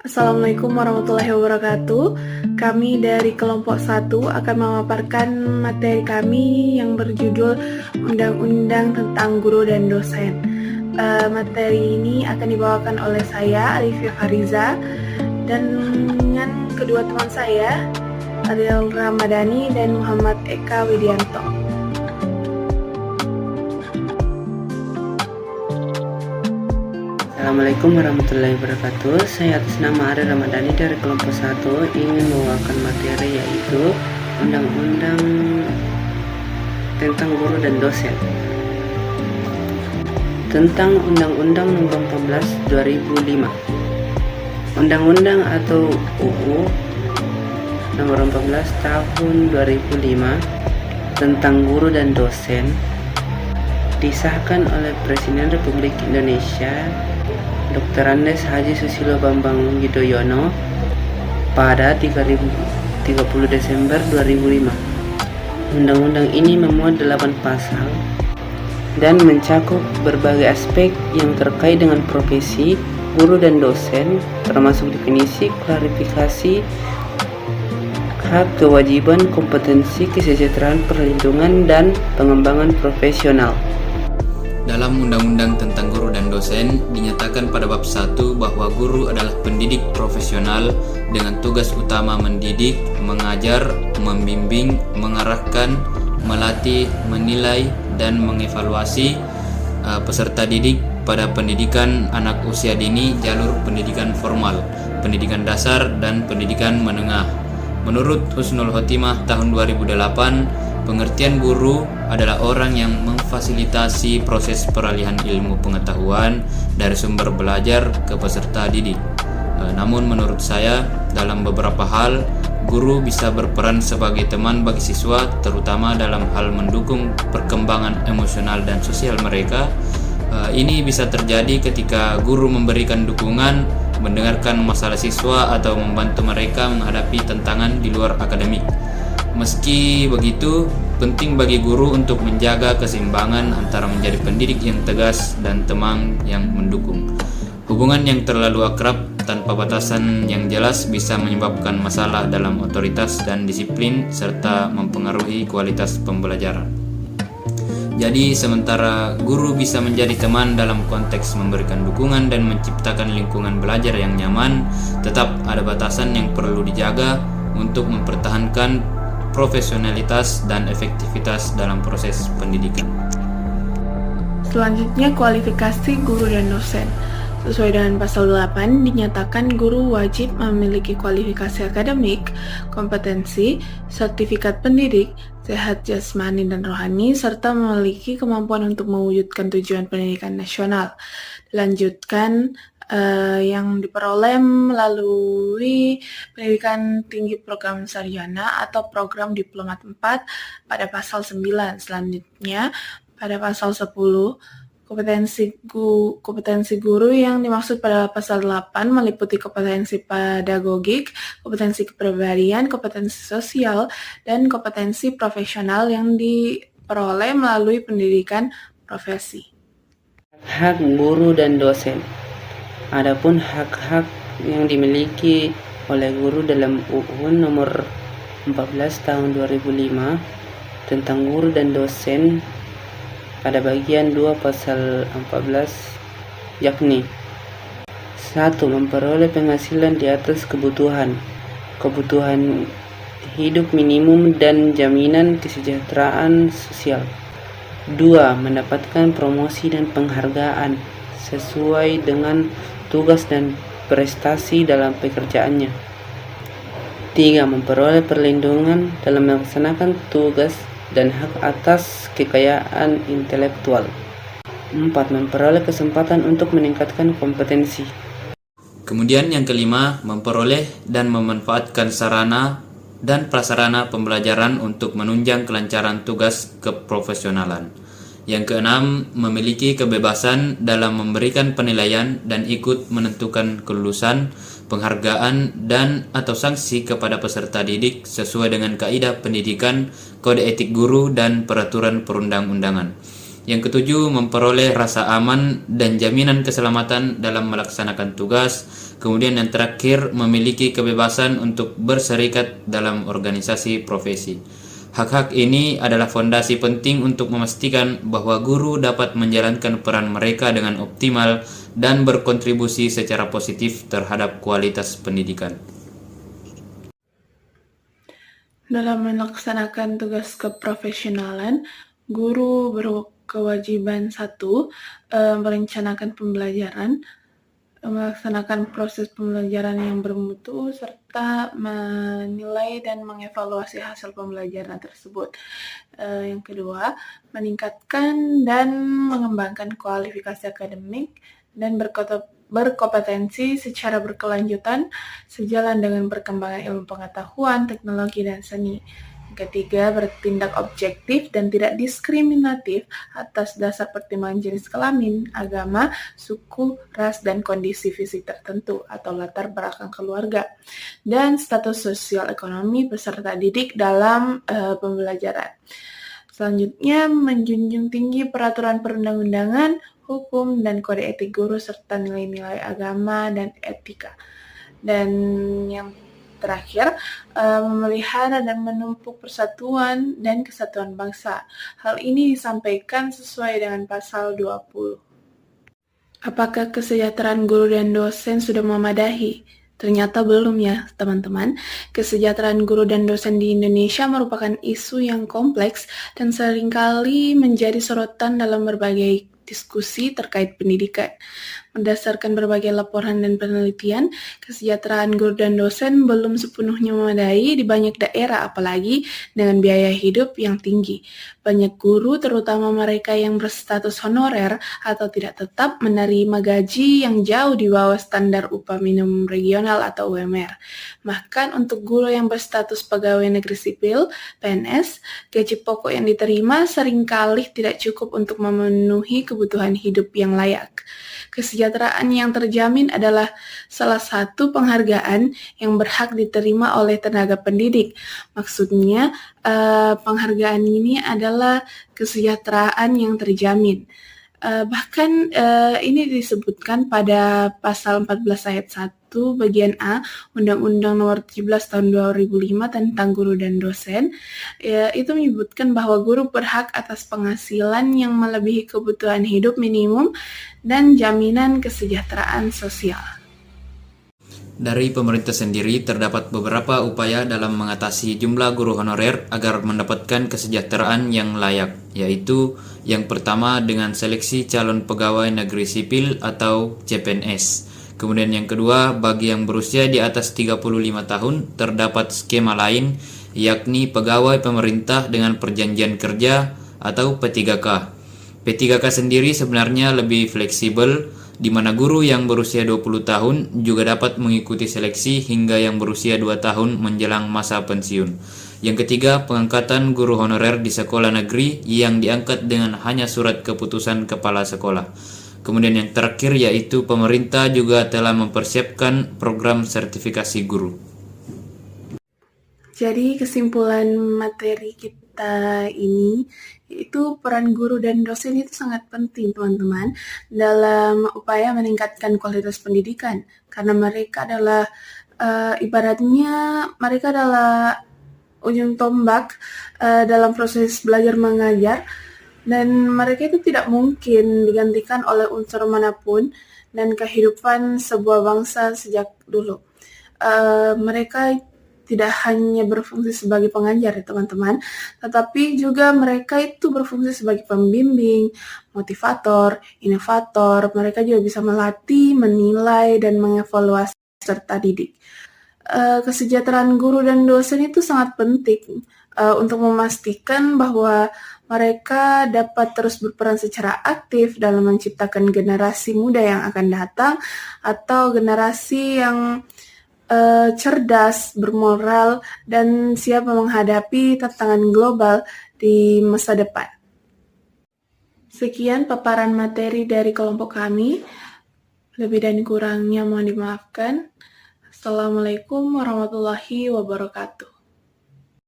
Assalamualaikum warahmatullahi wabarakatuh. Kami dari kelompok 1 akan memaparkan materi kami yang berjudul Undang-Undang tentang Guru dan Dosen. Materi ini akan dibawakan oleh saya, Alifia Fariza, dan dengan kedua teman saya, Ariel Ramadhani dan Muhammad Eka Widianto. Assalamualaikum warahmatullahi wabarakatuh. Saya atas nama Ariel Ramadhani dari kelompok 1 ingin membawakan materi yaitu Undang-Undang tentang Guru dan Dosen. Tentang Undang-Undang Nomor 14 2005. Undang-Undang atau UU Nomor 14 Tahun 2005 tentang Guru dan Dosen disahkan oleh Presiden Republik Indonesia Dr. Andes Haji Susilo Bambang Yudhoyono pada 30 Desember 2005. Undang-undang ini memuat 8 pasal dan mencakup berbagai aspek yang terkait dengan profesi guru dan dosen, termasuk definisi, klarifikasi, hak, kewajiban, kompetensi, kesejahteraan, perlindungan, dan pengembangan profesional. Dalam Undang-Undang tentang Guru dan Dosen dinyatakan pada bab 1 bahwa guru adalah pendidik profesional dengan tugas utama mendidik, mengajar, membimbing, mengarahkan, melatih, menilai, dan mengevaluasi peserta didik pada pendidikan anak usia dini, jalur pendidikan formal, pendidikan dasar, dan pendidikan menengah. Menurut Husnul Khotimah tahun 2008, pengertian guru adalah orang yang memfasilitasi proses peralihan ilmu pengetahuan dari sumber belajar ke peserta didik. Namun menurut saya, dalam beberapa hal, guru bisa berperan sebagai teman bagi siswa, terutama dalam hal mendukung perkembangan emosional dan sosial mereka. Ini bisa terjadi ketika guru memberikan dukungan, mendengarkan masalah siswa, atau membantu mereka menghadapi tantangan di luar akademik. Meski begitu, penting bagi guru untuk menjaga keseimbangan antara menjadi pendidik yang tegas dan teman yang mendukung. Hubungan yang terlalu akrab tanpa batasan yang jelas bisa menyebabkan masalah dalam otoritas dan disiplin serta mempengaruhi kualitas pembelajaran. Jadi, sementara guru bisa menjadi teman dalam konteks memberikan dukungan dan menciptakan lingkungan belajar yang nyaman, tetap ada batasan yang perlu dijaga untuk mempertahankan profesionalitas dan efektivitas dalam proses pendidikan. Selanjutnya, kualifikasi guru dan dosen. Sesuai dengan pasal 8, dinyatakan guru wajib memiliki kualifikasi akademik, kompetensi, sertifikat pendidik, sehat jasmani dan rohani, serta memiliki kemampuan untuk mewujudkan tujuan pendidikan nasional. Dilanjutkan, yang diperoleh melalui pendidikan tinggi program sarjana atau program diplomat 4 pada pasal 9. Selanjutnya, pada pasal 10, kompetensi guru yang dimaksud pada pasal 8 meliputi kompetensi pedagogik, kompetensi kepribadian, kompetensi sosial, dan kompetensi profesional yang diperoleh melalui pendidikan profesi. Hak guru dan dosen. Adapun hak-hak yang dimiliki oleh guru dalam UU Nomor 14 Tahun 2005 tentang guru dan dosen pada bagian 2 pasal 14 yakni 1. Memperoleh penghasilan di atas kebutuhan hidup minimum dan jaminan kesejahteraan sosial. 2. Mendapatkan promosi dan penghargaan sesuai dengan tugas dan prestasi dalam pekerjaannya. 3. Memperoleh perlindungan dalam melaksanakan tugas dan hak atas kekayaan intelektual. 4. Memperoleh kesempatan untuk meningkatkan kompetensi. Kemudian yang kelima, memperoleh dan memanfaatkan sarana dan prasarana pembelajaran untuk menunjang kelancaran tugas keprofesionalan. Yang keenam, memiliki kebebasan dalam memberikan penilaian dan ikut menentukan kelulusan, penghargaan, dan atau sanksi kepada peserta didik sesuai dengan kaidah pendidikan, kode etik guru, dan peraturan perundang-undangan. Yang ketujuh, memperoleh rasa aman dan jaminan keselamatan dalam melaksanakan tugas. Kemudian yang terakhir, memiliki kebebasan untuk berserikat dalam organisasi profesi. Hak-hak ini adalah fondasi penting untuk memastikan bahwa guru dapat menjalankan peran mereka dengan optimal dan berkontribusi secara positif terhadap kualitas pendidikan. Dalam melaksanakan tugas keprofesionalan, guru berkewajiban satu, merencanakan pembelajaran, melaksanakan proses pembelajaran yang bermutu, serta menilai dan mengevaluasi hasil pembelajaran tersebut. Yang kedua, meningkatkan dan mengembangkan kualifikasi akademik dan berkompetensi secara berkelanjutan sejalan dengan perkembangan ilmu pengetahuan, teknologi, dan seni. Ketiga, bertindak objektif dan tidak diskriminatif atas dasar pertimbangan jenis kelamin, agama, suku, ras, dan kondisi fisik tertentu atau latar belakang keluarga, dan status sosial ekonomi peserta didik dalam pembelajaran. Selanjutnya, menjunjung tinggi peraturan perundang-undangan, hukum, dan kode etik guru serta nilai-nilai agama dan etika. Dan yang terakhir, memelihara dan menumpuk persatuan dan kesatuan bangsa. Hal ini disampaikan sesuai dengan pasal 20. Apakah kesejahteraan guru dan dosen sudah memadai? Ternyata belum ya, teman-teman. Kesejahteraan guru dan dosen di Indonesia merupakan isu yang kompleks dan seringkali menjadi sorotan dalam berbagai diskusi terkait pendidikan. Berdasarkan berbagai laporan dan penelitian, kesejahteraan guru dan dosen belum sepenuhnya memadai di banyak daerah, apalagi dengan biaya hidup yang tinggi. Banyak guru, terutama mereka yang berstatus honorer atau tidak tetap, menerima gaji yang jauh di bawah standar upah minimum regional atau UMR. Bahkan untuk guru yang berstatus pegawai negeri sipil, PNS, gaji pokok yang diterima seringkali tidak cukup untuk memenuhi kebutuhan hidup yang layak. Kesejahteraan yang terjamin adalah salah satu penghargaan yang berhak diterima oleh tenaga pendidik. Maksudnya, penghargaan ini adalah kesejahteraan yang terjamin. Bahkan ini disebutkan pada pasal 14 ayat 1 bagian A Undang-Undang Nomor 17 Tahun 2005 tentang guru dan dosen. Itu menyebutkan bahwa guru berhak atas penghasilan yang melebihi kebutuhan hidup minimum dan jaminan kesejahteraan sosial. Dari pemerintah sendiri terdapat beberapa upaya dalam mengatasi jumlah guru honorer agar mendapatkan kesejahteraan yang layak, yaitu yang pertama dengan seleksi calon pegawai negeri sipil atau CPNS. Kemudian yang kedua, bagi yang berusia di atas 35 tahun terdapat skema lain, yakni pegawai pemerintah dengan perjanjian kerja atau P3K. P3K sendiri sebenarnya lebih fleksibel, di mana guru yang berusia 20 tahun juga dapat mengikuti seleksi hingga yang berusia 2 tahun menjelang masa pensiun. Yang ketiga, pengangkatan guru honorer di sekolah negeri yang diangkat dengan hanya surat keputusan kepala sekolah. Kemudian yang terakhir yaitu pemerintah juga telah mempersiapkan program sertifikasi guru. Jadi kesimpulan materi kita ini itu peran guru dan dosen itu sangat penting, teman-teman, dalam upaya meningkatkan kualitas pendidikan, karena mereka adalah ibaratnya mereka adalah ujung tombak dalam proses belajar mengajar, dan mereka itu tidak mungkin digantikan oleh unsur manapun dan kehidupan sebuah bangsa sejak dulu. Mereka tidak hanya berfungsi sebagai pengajar ya teman-teman, tetapi juga mereka itu berfungsi sebagai pembimbing, motivator, inovator. Mereka juga bisa melatih, menilai, dan mengevaluasi peserta didik. Kesejahteraan guru dan dosen itu sangat penting untuk memastikan bahwa mereka dapat terus berperan secara aktif dalam menciptakan generasi muda yang akan datang atau generasi yang cerdas, bermoral, dan siap menghadapi tantangan global di masa depan. Sekian paparan materi dari kelompok kami. Lebih dan kurangnya mohon dimaafkan. Assalamualaikum warahmatullahi wabarakatuh.